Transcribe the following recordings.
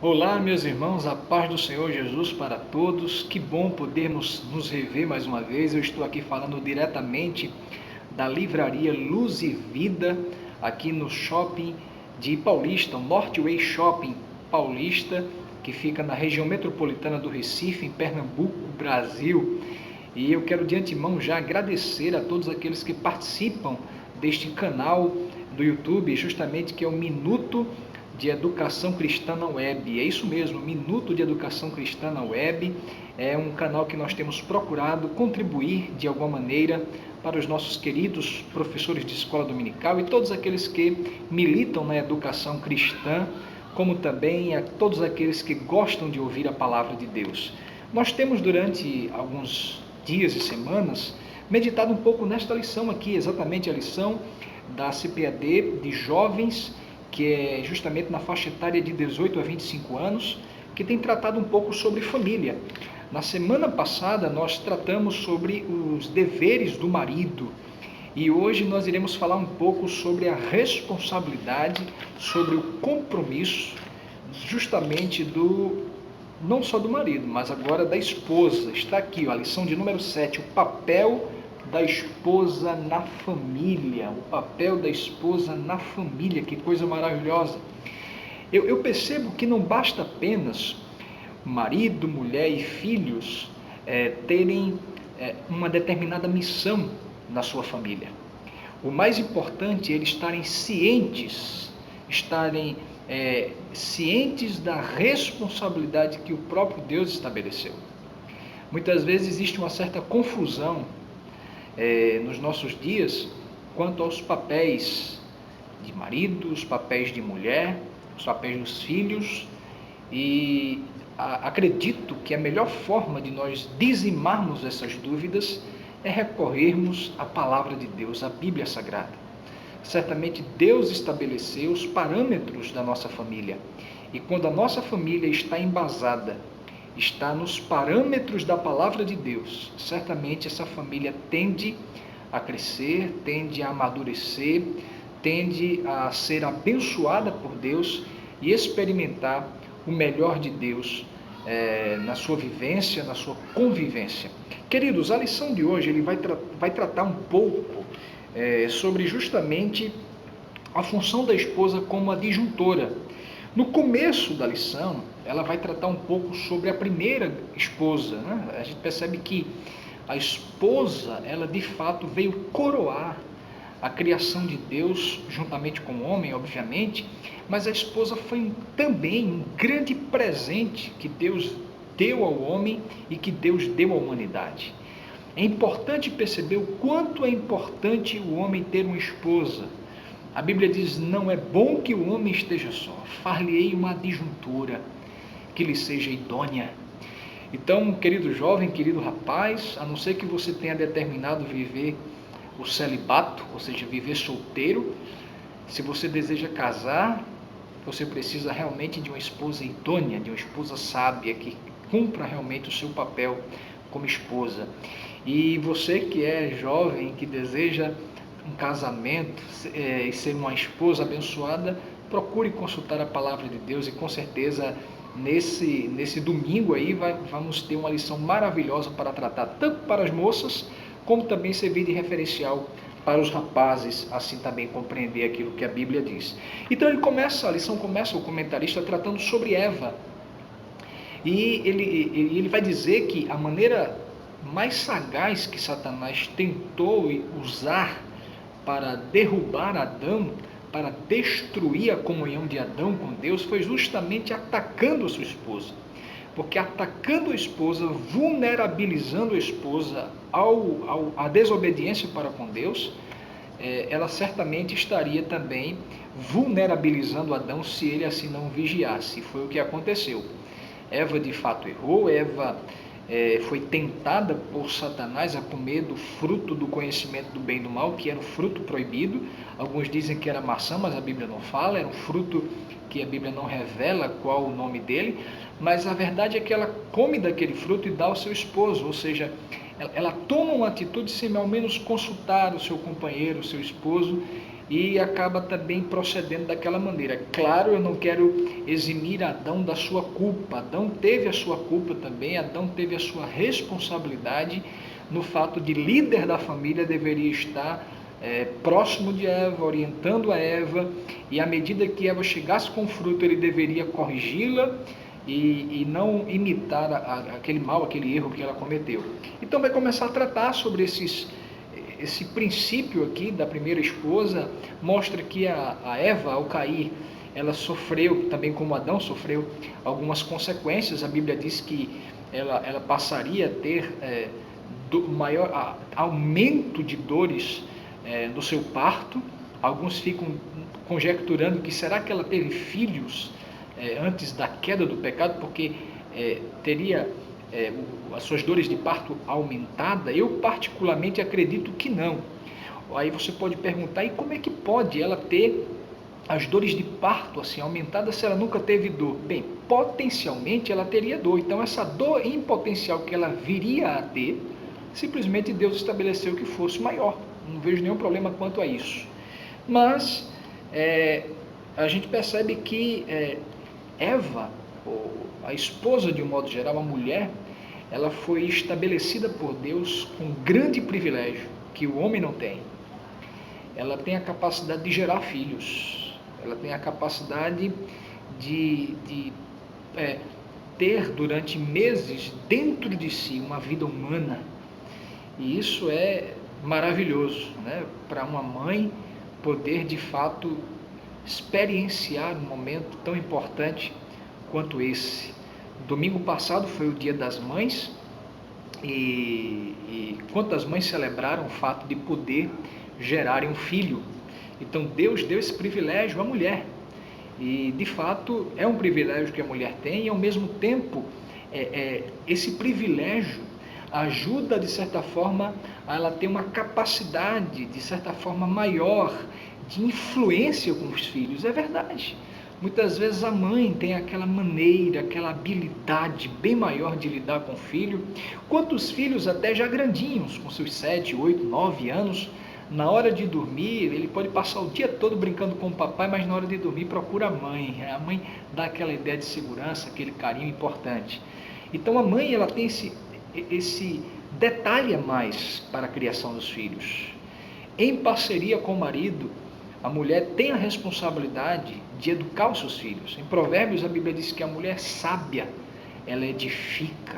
Olá, meus irmãos, a paz do Senhor Jesus para todos. Que bom podermos nos rever mais uma vez. Eu estou aqui falando diretamente da livraria Luz e Vida, aqui no shopping de Paulista, o Northway Shopping Paulista, que fica na região metropolitana do Recife, em Pernambuco, Brasil. E eu quero de antemão já agradecer a todos aqueles que participam deste canal do YouTube, justamente que é o Minuto de Educação Cristã na Web. É isso mesmo, Minuto de Educação Cristã na Web. É um canal que nós temos procurado contribuir de alguma maneira para os nossos queridos professores de escola dominical e todos aqueles que militam na educação cristã, como também a todos aqueles que gostam de ouvir a palavra de Deus. Nós temos durante alguns dias e semanas meditado um pouco nesta lição aqui, exatamente a lição da CPAD de jovens, que é justamente na faixa etária de 18 a 25 anos, que tem tratado um pouco sobre família. Na semana passada nós tratamos sobre os deveres do marido e hoje nós iremos falar um pouco sobre a responsabilidade, sobre o compromisso justamente não só do marido, mas agora da esposa. Está aqui, ó, a lição de número 7, o papel da esposa na família, o papel da esposa na família, que coisa maravilhosa. Eu percebo que não basta apenas marido, mulher e filhos terem uma determinada missão na sua família. O mais importante é eles estarem cientes da responsabilidade que o próprio Deus estabeleceu. Muitas vezes existe uma certa confusão nos nossos dias quanto aos papéis de marido, os papéis de mulher, os papéis dos filhos, e acredito que a melhor forma de nós dizimarmos essas dúvidas é recorrermos à palavra de Deus, à Bíblia Sagrada. Certamente Deus estabeleceu os parâmetros da nossa família, e quando a nossa família está embasada, está nos parâmetros da palavra de Deus, certamente essa família tende a crescer, tende a amadurecer, tende a ser abençoada por Deus e experimentar o melhor de Deus na sua vivência, na sua convivência. Queridos, a lição de hoje ele vai tratar um pouco sobre justamente a função da esposa como adjuntora. No começo da lição, ela vai tratar um pouco sobre a primeira esposa, né? A gente percebe que a esposa, ela de fato veio coroar a criação de Deus, juntamente com o homem, obviamente, mas a esposa foi também um grande presente que Deus deu ao homem e que Deus deu à humanidade. É importante perceber o quanto é importante o homem ter uma esposa. A Bíblia diz, não é bom que o homem esteja só, far-lhe-ei uma adjuntora que lhe seja idônea. Então, querido jovem, querido rapaz, a não ser que você tenha determinado viver o celibato, ou seja, viver solteiro, se você deseja casar, você precisa realmente de uma esposa idônea, de uma esposa sábia, que cumpra realmente o seu papel como esposa. E você que é jovem, que deseja um casamento e ser uma esposa abençoada, procure consultar a palavra de Deus e com certeza nesse domingo aí vamos ter uma lição maravilhosa para tratar, tanto para as moças, como também servir de referencial para os rapazes, assim também compreender aquilo que a Bíblia diz. Então a lição começa, o comentarista tratando sobre Eva. E ele vai dizer que a maneira mais sagaz que Satanás tentou usar para derrubar Adão, para destruir a comunhão de Adão com Deus, foi justamente atacando a sua esposa. Porque atacando a esposa, vulnerabilizando a esposa à desobediência para com Deus, ela certamente estaria também vulnerabilizando Adão se ele assim não vigiasse. Foi o que aconteceu. Eva de fato errou, Eva foi tentada por Satanás a comer do fruto do conhecimento do bem e do mal, que era o fruto proibido. Alguns dizem que era maçã, mas a Bíblia não fala, era um fruto que a Bíblia não revela qual o nome dele, mas a verdade é que ela come daquele fruto e dá ao seu esposo, ou seja, ela toma uma atitude sem ao menos consultar o seu companheiro, o seu esposo, e acaba também procedendo daquela maneira. Claro, eu não quero eximir Adão da sua culpa. Adão teve a sua culpa também, Adão teve a sua responsabilidade no fato de líder da família deveria estar próximo de Eva, orientando a Eva, e à medida que Eva chegasse com o fruto, ele deveria corrigi-la e não imitar aquele mal, aquele erro que ela cometeu. Então vai começar a tratar sobre esse princípio aqui da primeira esposa. Mostra que a Eva, ao cair, ela sofreu, também como Adão sofreu, algumas consequências. A Bíblia diz que ela passaria a ter maior aumento de dores no seu parto. Alguns ficam conjecturando que será que ela teve filhos antes da queda do pecado, porque teria as suas dores de parto aumentada. Eu particularmente acredito que não. Aí você pode perguntar, e como é que pode ela ter as dores de parto assim aumentadas se ela nunca teve dor? Bem, potencialmente ela teria dor. Então essa dor em potencial que ela viria a ter, simplesmente Deus estabeleceu que fosse maior. Não vejo nenhum problema quanto a isso. Mas a gente percebe que Eva, a esposa de um modo geral, a mulher, ela foi estabelecida por Deus com um grande privilégio que o homem não tem. Ela tem a capacidade de gerar filhos, ela tem a capacidade de ter durante meses dentro de si uma vida humana, e isso é maravilhoso, né? Para uma mãe poder de fato experienciar um momento tão importante quanto esse. Domingo passado foi o Dia das Mães, e quantas mães celebraram o fato de poder gerarem um filho. Então Deus deu esse privilégio à mulher, e de fato é um privilégio que a mulher tem, e ao mesmo tempo esse privilégio ajuda de certa forma a ela ter uma capacidade de certa forma maior de influência com os filhos. É verdade, muitas vezes a mãe tem aquela maneira, aquela habilidade bem maior de lidar com o filho. Quantos filhos até já grandinhos, com seus 7, 8, 9 anos, na hora de dormir, ele pode passar o dia todo brincando com o papai, mas na hora de dormir procura a mãe. A mãe dá aquela ideia de segurança, aquele carinho importante. Então a mãe, ela tem esse detalhe a mais para a criação dos filhos. Em parceria com o marido, a mulher tem a responsabilidade de educar os seus filhos. Em Provérbios, a Bíblia diz que a mulher sábia, ela edifica,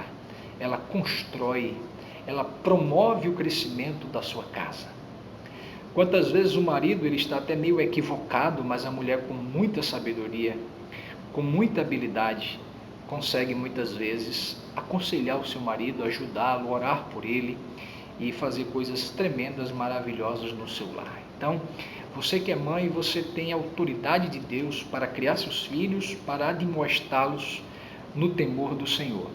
ela constrói, ela promove o crescimento da sua casa. Quantas vezes o marido ele está até meio equivocado, mas a mulher, com muita sabedoria, com muita habilidade, consegue muitas vezes aconselhar o seu marido, ajudá-lo, orar por ele e fazer coisas tremendas, maravilhosas no seu lar. Então, você que é mãe, você tem a autoridade de Deus para criar seus filhos, para admoestá-los no temor do Senhor.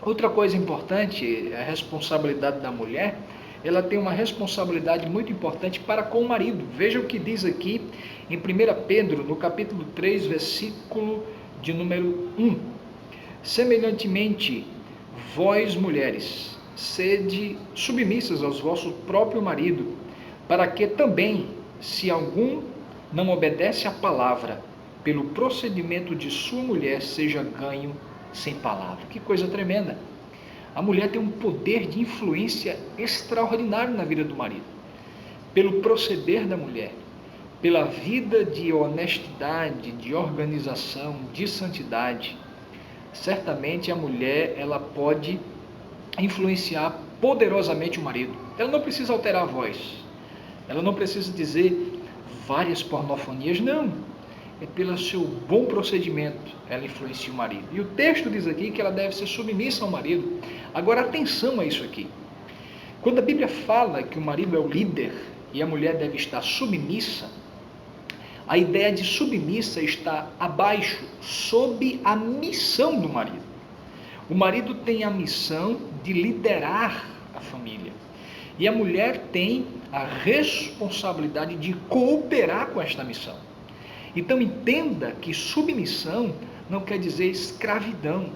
Outra coisa importante, a responsabilidade da mulher, ela tem uma responsabilidade muito importante para com o marido. Veja o que diz aqui em 1 Pedro, no capítulo 3, versículo de número 1. Semelhantemente, vós mulheres, sede submissas aos vossos próprios maridos, para que também, se algum não obedece à palavra, pelo procedimento de sua mulher, seja ganho sem palavra. Que coisa tremenda! A mulher tem um poder de influência extraordinário na vida do marido. Pelo proceder da mulher, pela vida de honestidade, de organização, de santidade, certamente a mulher ela pode influenciar poderosamente o marido. Ela não precisa alterar a voz, ela não precisa dizer várias pornofonias, não. É pelo seu bom procedimento ela influencia o marido. E o texto diz aqui que ela deve ser submissa ao marido. Agora, atenção a isso aqui. Quando a Bíblia fala que o marido é o líder e a mulher deve estar submissa, a ideia de submissa está abaixo, sob a missão do marido. O marido tem a missão de liderar a família. E a mulher tem a responsabilidade de cooperar com esta missão. Então entenda que submissão não quer dizer escravidão.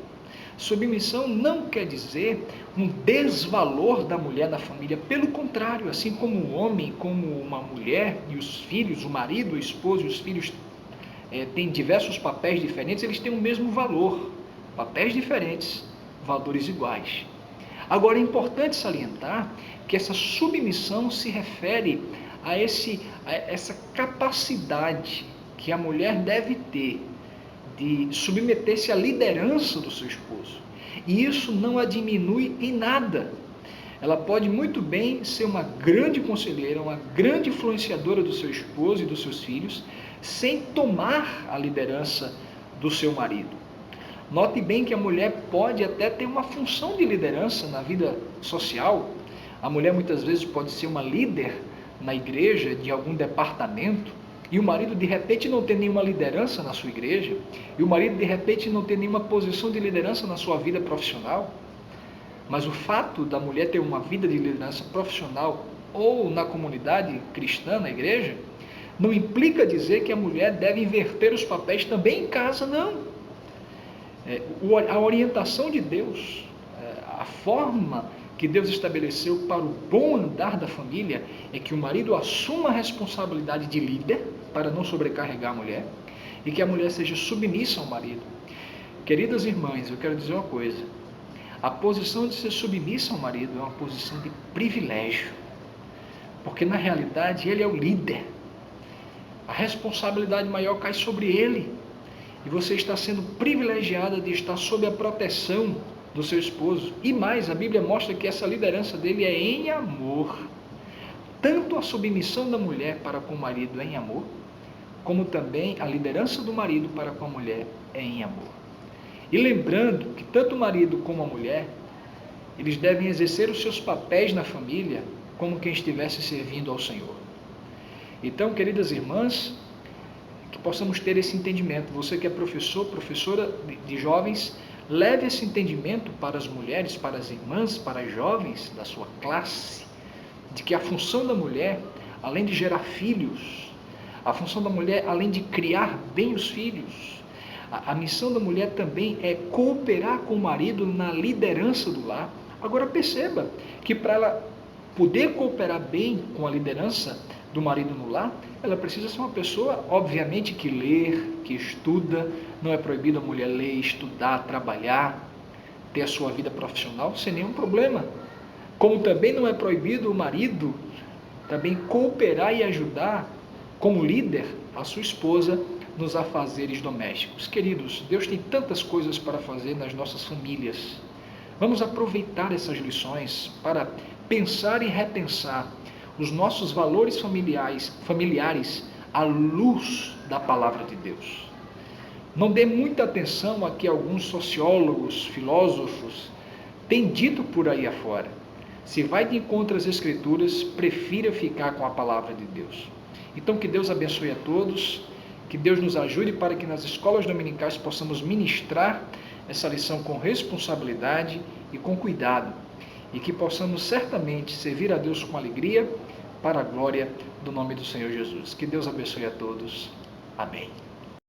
Submissão não quer dizer um desvalor da mulher na família, pelo contrário, assim como um homem, como uma mulher e os filhos, o marido, a esposa e os filhos têm diversos papéis diferentes, eles têm o mesmo valor, papéis diferentes, valores iguais. Agora é importante salientar que essa submissão se refere a essa capacidade que a mulher deve ter de submeter-se à liderança do seu esposo. E isso não a diminui em nada. Ela pode muito bem ser uma grande conselheira, uma grande influenciadora do seu esposo e dos seus filhos, sem tomar a liderança do seu marido. Note bem que a mulher pode até ter uma função de liderança na vida social. A mulher muitas vezes pode ser uma líder na igreja de algum departamento, e o marido de repente não tem nenhuma liderança na sua igreja, e o marido de repente não tem nenhuma posição de liderança na sua vida profissional. Mas o fato da mulher ter uma vida de liderança profissional ou na comunidade cristã, na igreja, não implica dizer que a mulher deve inverter os papéis também em casa, não. A orientação de Deus, a forma que Deus estabeleceu para o bom andar da família é que o marido assuma a responsabilidade de líder para não sobrecarregar a mulher e que a mulher seja submissa ao marido. Queridas irmãs, eu quero dizer uma coisa: a posição de ser submissa ao marido é uma posição de privilégio, porque na realidade ele é o líder. A responsabilidade maior cai sobre ele e você está sendo privilegiada de estar sob a proteção do seu esposo. E mais, a Bíblia mostra que essa liderança dele é em amor. Tanto a submissão da mulher para com o marido é em amor, como também a liderança do marido para com a mulher é em amor. E lembrando que tanto o marido como a mulher, eles devem exercer os seus papéis na família como quem estivesse servindo ao Senhor. Então, queridas irmãs, que possamos ter esse entendimento. Você que é professor, professora de jovens, leve esse entendimento para as mulheres, para as irmãs, para as jovens da sua classe, de que a função da mulher, além de gerar filhos, a função da mulher, além de criar bem os filhos, a missão da mulher também é cooperar com o marido na liderança do lar. Agora perceba que para ela poder cooperar bem com a liderança do marido no lar, ela precisa ser uma pessoa, obviamente, que lê, que estuda. Não é proibido a mulher ler, estudar, trabalhar, ter a sua vida profissional sem nenhum problema. Como também não é proibido o marido também cooperar e ajudar como líder a sua esposa nos afazeres domésticos. Queridos, Deus tem tantas coisas para fazer nas nossas famílias. Vamos aproveitar essas lições para pensar e repensar os nossos valores familiares à luz da palavra de Deus. Não dê muita atenção a que alguns sociólogos, filósofos têm dito por aí afora. Se vai de encontro às Escrituras, prefira ficar com a palavra de Deus. Então, que Deus abençoe a todos, que Deus nos ajude para que nas escolas dominicais possamos ministrar essa lição com responsabilidade e com cuidado, e que possamos certamente servir a Deus com alegria, para a glória do nome do Senhor Jesus. Que Deus abençoe a todos. Amém.